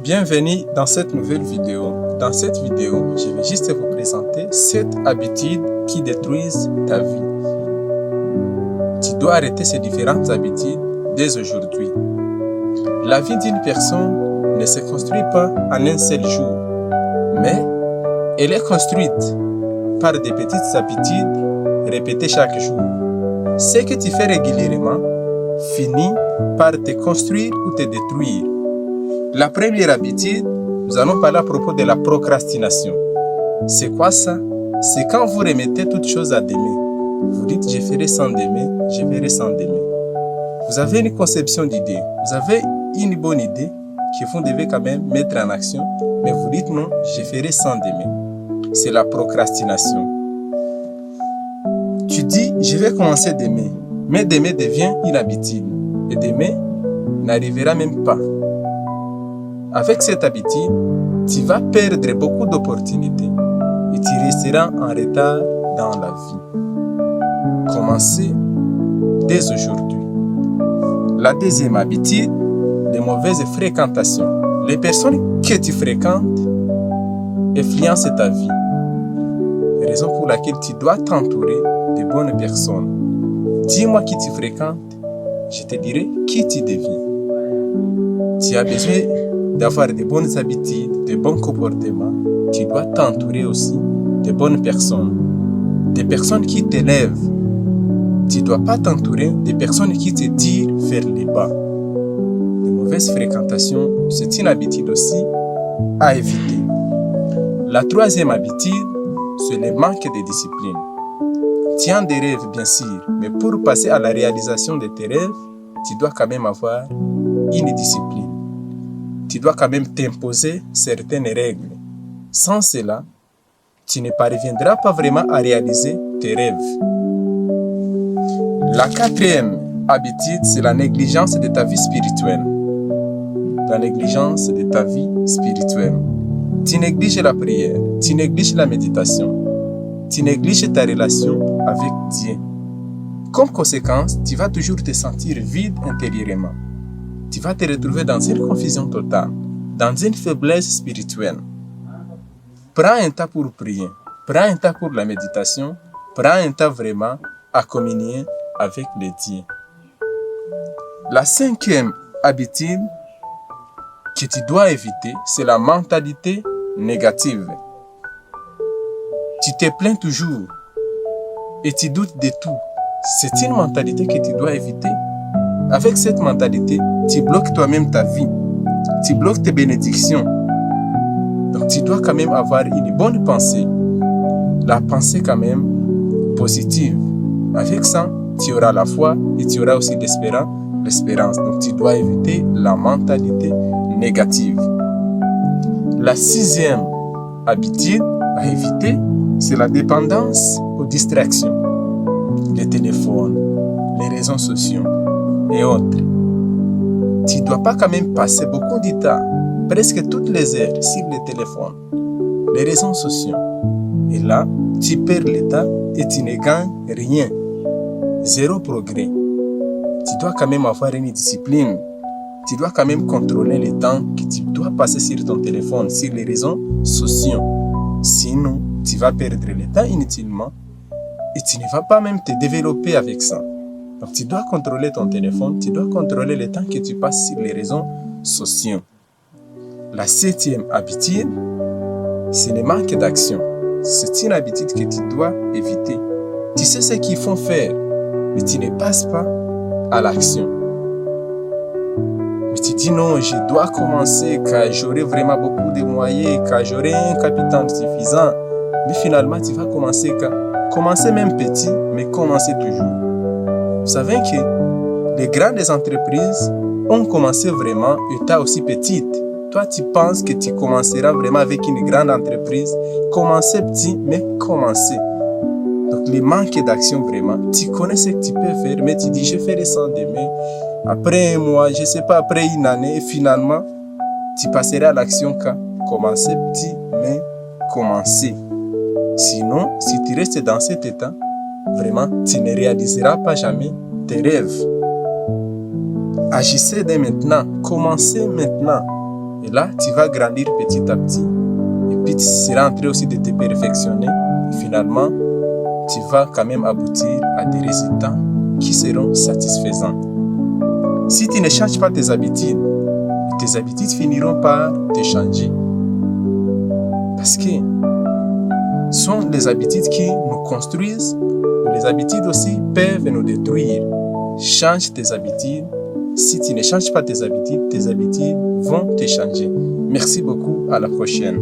Bienvenue dans cette nouvelle vidéo. Dans cette vidéo, je vais juste vous présenter 7 habitudes qui détruisent ta vie. Tu dois arrêter ces différentes habitudes dès aujourd'hui. La vie d'une personne ne se construit pas en un seul jour, mais elle est construite par des petites habitudes répétées chaque jour. Ce que tu fais régulièrement finit par te construire ou te détruire. La première habitude, nous allons parler à propos de la procrastination. C'est quoi ça? C'est quand vous remettez toute chose à demain. Vous dites, je ferai sans demain, je verrai sans demain. Vous avez une conception d'idée, vous avez une bonne idée que vous devez quand même mettre en action, mais vous dites non, je ferai sans demain. C'est la procrastination. Tu dis, je vais commencer demain, mais demain devient une habitude, et demain n'arrivera même pas. Avec cette habitude, tu vas perdre beaucoup d'opportunités et tu resteras en retard dans la vie. Commencez dès aujourd'hui. La deuxième habitude, les mauvaises fréquentations. Les personnes que tu fréquentes influencent ta vie. Raison pour laquelle tu dois t'entourer de bonnes personnes. Dis-moi qui tu fréquentes, je te dirai qui tu deviens. Tu as besoin d'avoir de bonnes habitudes, de bons comportements. Tu dois t'entourer aussi de bonnes personnes, des personnes qui t'élèvent. Tu ne dois pas t'entourer des personnes qui te tirent vers le bas. Les mauvaises fréquentations, c'est une habitude aussi à éviter. La troisième habitude, c'est le manque de discipline. Tu as des rêves, bien sûr, mais pour passer à la réalisation de tes rêves, tu dois quand même avoir une discipline. Tu dois quand même t'imposer certaines règles. Sans cela, tu ne parviendras pas vraiment à réaliser tes rêves. La quatrième habitude, c'est la négligence de ta vie spirituelle. La négligence de ta vie spirituelle. Tu négliges la prière, tu négliges la méditation, tu négliges ta relation avec Dieu. Comme conséquence, tu vas toujours te sentir vide intérieurement. Tu vas te retrouver dans une confusion totale, dans une faiblesse spirituelle. Prends un temps pour prier, prends un temps pour la méditation, prends un temps vraiment à communier avec le Dieu. La cinquième habitude que tu dois éviter, c'est la mentalité négative. Tu te plains toujours et tu doutes de tout. C'est une mentalité que tu dois éviter. Avec cette mentalité, tu bloques toi-même ta vie. Tu bloques tes bénédictions. Donc tu dois quand même avoir une bonne pensée. La pensée quand même positive. Avec ça, tu auras la foi et tu auras aussi l'espérance. Donc tu dois éviter la mentalité négative. La sixième habitude à éviter, c'est la dépendance aux distractions. Les téléphones, les réseaux sociaux et autres. Tu ne dois pas quand même passer beaucoup de temps, presque toutes les heures, sur le téléphone, les réseaux sociaux. Et là, tu perds le temps et tu ne gagnes rien. Zéro progrès. Tu dois quand même avoir une discipline. Tu dois quand même contrôler le temps que tu dois passer sur ton téléphone, sur les réseaux sociaux. Sinon, tu vas perdre le temps inutilement et tu ne vas pas même te développer avec ça. Donc, tu dois contrôler ton téléphone, tu dois contrôler le temps que tu passes sur les réseaux sociaux. La septième habitude, c'est le manque d'action. C'est une habitude que tu dois éviter. Tu sais ce qu'il faut faire, mais tu ne passes pas à l'action. Mais tu dis non, je dois commencer quand j'aurai vraiment beaucoup de moyens, quand j'aurai un capital suffisant. Mais finalement, tu vas commencer quand? Commencer même petit, mais commencer toujours. Vous savez que les grandes entreprises ont commencé vraiment étant aussi petites. Toi, tu penses que tu commenceras vraiment avec une grande entreprise. Commencer petit, mais commencer. Donc, le manque d'action vraiment. Tu connais ce que tu peux faire, mais tu dis, je ferai ça demain. Après un mois, je ne sais pas, après une année, et finalement, tu passeras à l'action quand? Commencer petit, mais commencer. Sinon, si tu restes dans cet état, vraiment, tu ne réaliseras pas jamais tes rêves. Agissez dès maintenant, commencez maintenant. Et là, tu vas grandir petit à petit. Et puis, tu seras en train aussi de te perfectionner. Et finalement, tu vas quand même aboutir à des résultats qui seront satisfaisants. Si tu ne changes pas tes habitudes finiront par te changer. Parce que ce sont les habitudes qui nous construisent, ou les habitudes aussi peuvent nous détruire. Change tes habitudes. Si tu ne changes pas tes habitudes vont te changer. Merci beaucoup, à la prochaine.